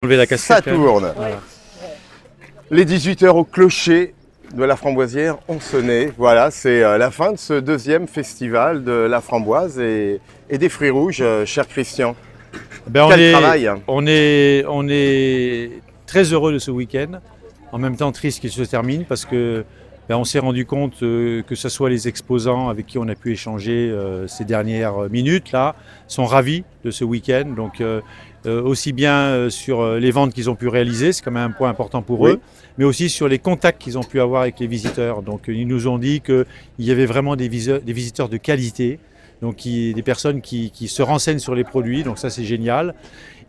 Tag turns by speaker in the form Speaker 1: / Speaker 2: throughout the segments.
Speaker 1: enlever la casquette.
Speaker 2: Ça tourne.
Speaker 1: Voilà.
Speaker 2: Les 18h au clocher de la Framboisière ont sonné. Voilà, c'est la fin de ce deuxième festival de la framboise et des fruits rouges, cher Christian.
Speaker 1: Ben,
Speaker 2: Quel travail.
Speaker 1: on est très heureux de ce week-end, en même temps triste qu'il se termine parce que on s'est rendu compte que ce soit les exposants avec qui on a pu échanger ces dernières minutes là, sont ravis de ce week-end. Donc aussi bien sur les ventes qu'ils ont pu réaliser, c'est quand même un point important pour eux, mais aussi sur les contacts qu'ils ont pu avoir avec les visiteurs. Donc ils nous ont dit qu'il y avait vraiment des visiteurs de qualité. Donc des personnes qui se renseignent sur les produits, donc ça c'est génial.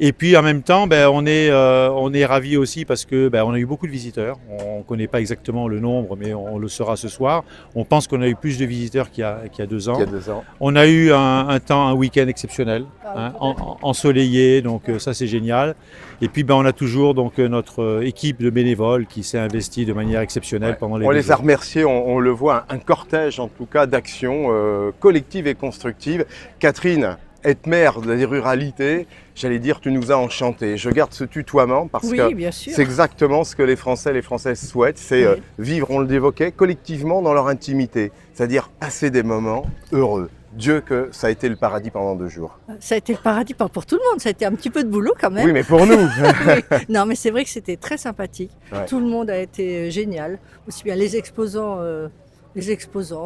Speaker 1: Et puis en même temps, on est ravis aussi parce que on a eu beaucoup de visiteurs. On ne connaît pas exactement le nombre, mais on le saura ce soir. On pense qu'on a eu plus de visiteurs qu'il y a 2 ans. On a eu un week-end exceptionnel, ensoleillé, donc ça c'est génial. Et puis on a toujours donc notre équipe de bénévoles qui s'est investie de manière exceptionnelle pendant les 2 jours.
Speaker 2: On les a remerciés, on le voit, un cortège en tout cas d'actions collectives et constructives. Catherine, être maire des ruralités, j'allais dire, tu nous as enchantés. Je garde ce tutoiement parce que c'est exactement ce que les Français et les Françaises souhaitent, c'est vivre, on l'évoquait, collectivement dans leur intimité, c'est-à-dire passer des moments heureux. Dieu que ça a été le paradis pendant 2 jours.
Speaker 3: Ça a été le paradis, pas pour tout le monde, ça a été un petit peu de boulot quand même.
Speaker 2: Oui, mais pour nous.
Speaker 3: Non, mais c'est vrai que c'était très sympathique.
Speaker 2: Ouais.
Speaker 3: Tout le monde a été génial, aussi bien les exposants,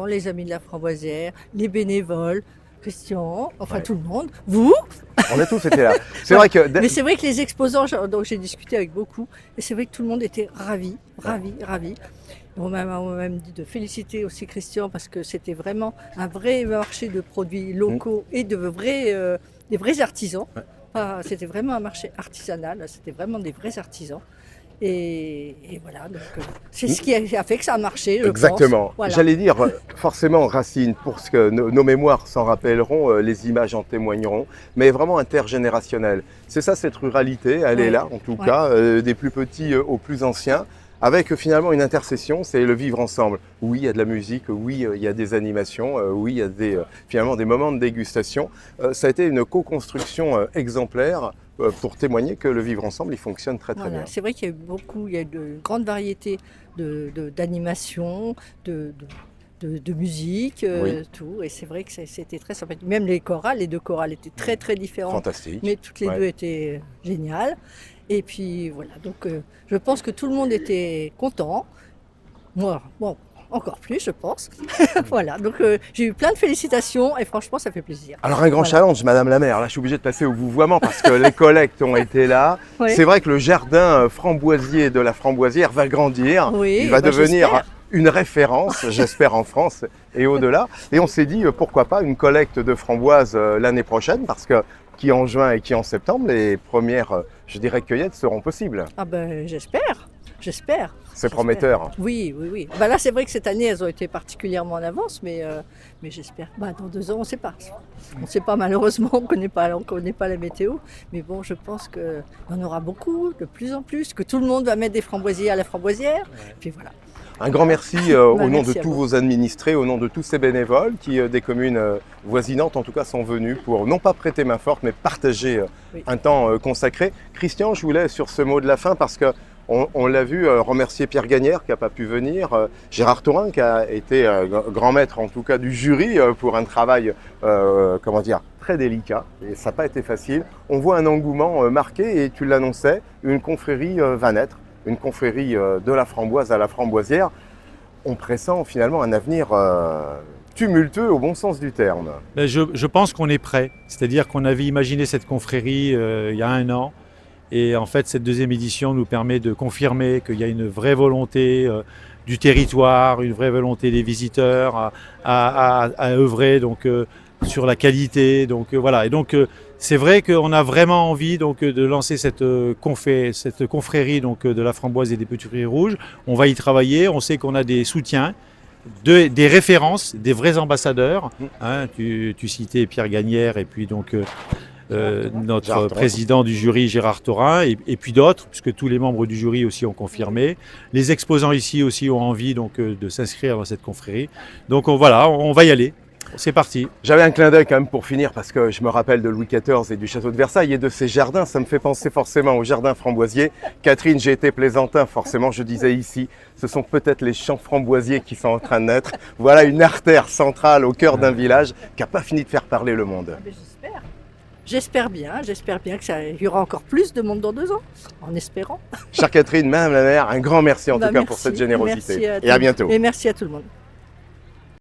Speaker 3: les amis de la Framboisière, les bénévoles, Christian, enfin tout le monde, vous.
Speaker 2: On a tous été là. C'est vrai que...
Speaker 3: Mais c'est vrai que les exposants, donc j'ai discuté avec beaucoup, et c'est vrai que tout le monde était ravi. On m'a même dit de féliciter aussi Christian parce que c'était vraiment un vrai marché de produits locaux et des vrais artisans. C'était vraiment un marché artisanal, c'était vraiment des vrais artisans. Et voilà, donc c'est ce qui a fait que ça a marché, je
Speaker 2: Exactement.
Speaker 3: pense. Voilà.
Speaker 2: J'allais dire, forcément, Racine, pour ce que nos mémoires s'en rappelleront, les images en témoigneront, mais vraiment intergénérationnel. C'est ça, cette ruralité, elle est là, en tout cas, des plus petits aux plus anciens, avec finalement une intercession, c'est le vivre ensemble. Oui, il y a de la musique, oui, il y a des animations, oui, il y a finalement des moments de dégustation. Ça a été une co-construction exemplaire pour témoigner que le vivre ensemble, il fonctionne très bien.
Speaker 3: C'est vrai qu'il y a eu une grande variété d'animations, de musique, tout, et c'est vrai que c'était très sympathique. Même les 2 chorales étaient très très différentes.
Speaker 2: Fantastique.
Speaker 3: Mais toutes les 2 étaient géniales. Et puis voilà, donc je pense que tout le monde était content. Moi, bon, encore plus, je pense. Voilà, donc j'ai eu plein de félicitations et franchement, ça fait plaisir.
Speaker 2: Alors un grand challenge, Madame la maire, là je suis obligé de passer au vouvoiement parce que les collectes ont été là. C'est vrai que le jardin framboisier de la Framboisière va grandir, il va devenir une référence, j'espère, en France et au-delà. Et on s'est dit, pourquoi pas une collecte de framboises l'année prochaine, parce que qui en juin et qui en septembre, les premières, je dirais, cueillettes seront possibles.
Speaker 3: Ah ben j'espère.
Speaker 2: C'est prometteur.
Speaker 3: Oui. Là, c'est vrai que cette année, elles ont été particulièrement en avance, mais j'espère. Dans 2 ans, on ne sait pas. On ne sait pas, malheureusement, on ne connaît pas la météo. Mais bon, je pense qu'il y en aura beaucoup, de plus en plus, que tout le monde va mettre des framboisiers à la Framboisière. Puis voilà.
Speaker 2: Un grand merci au nom de tous vos administrés, au nom de tous ces bénévoles qui, des communes voisinantes en tout cas, sont venus pour non pas prêter main forte, mais partager un temps consacré. Christian, je voulais sur ce mot de la fin parce que on l'a vu, remercier Pierre Gagnère qui n'a pas pu venir, Gérard Thorin qui a été grand maître en tout cas du jury pour un travail très délicat et ça n'a pas été facile. On voit un engouement marqué et tu l'annonçais, une confrérie va naître. Une confrérie de la framboise à la Framboisière, on pressent finalement un avenir tumultueux au bon sens du terme.
Speaker 1: Je pense qu'on est prêt, c'est-à-dire qu'on avait imaginé cette confrérie il y a 1 an, et en fait cette 2e édition nous permet de confirmer qu'il y a une vraie volonté du territoire, une vraie volonté des visiteurs à œuvrer donc, sur la qualité. Donc, voilà. Et donc, c'est vrai qu'on a vraiment envie donc, de lancer cette confrérie donc, de la framboise et des petits fruits rouges. On va y travailler, on sait qu'on a des soutiens, des références, des vrais ambassadeurs. Hein, tu citais Pierre Gagnère et puis donc notre président du jury Gérard Thorin et puis d'autres, puisque tous les membres du jury aussi ont confirmé. Les exposants ici aussi ont envie donc, de s'inscrire dans cette confrérie. Donc voilà, on va y aller. C'est parti.
Speaker 2: J'avais un clin d'œil quand même pour finir parce que je me rappelle de Louis XIV et du château de Versailles et de ses jardins. Ça me fait penser forcément au jardin framboisier. Catherine, j'ai été plaisantin, forcément je disais ici, ce sont peut-être les champs framboisiers qui sont en train de naître. Voilà une artère centrale au cœur d'un village qui n'a pas fini de faire parler le monde.
Speaker 3: J'espère. J'espère bien qu'il y aura encore plus de monde dans 2 ans, en espérant.
Speaker 2: Chère Catherine, Madame la maire, un grand merci en tout cas pour cette générosité. Et à bientôt.
Speaker 3: Et merci à tout le monde.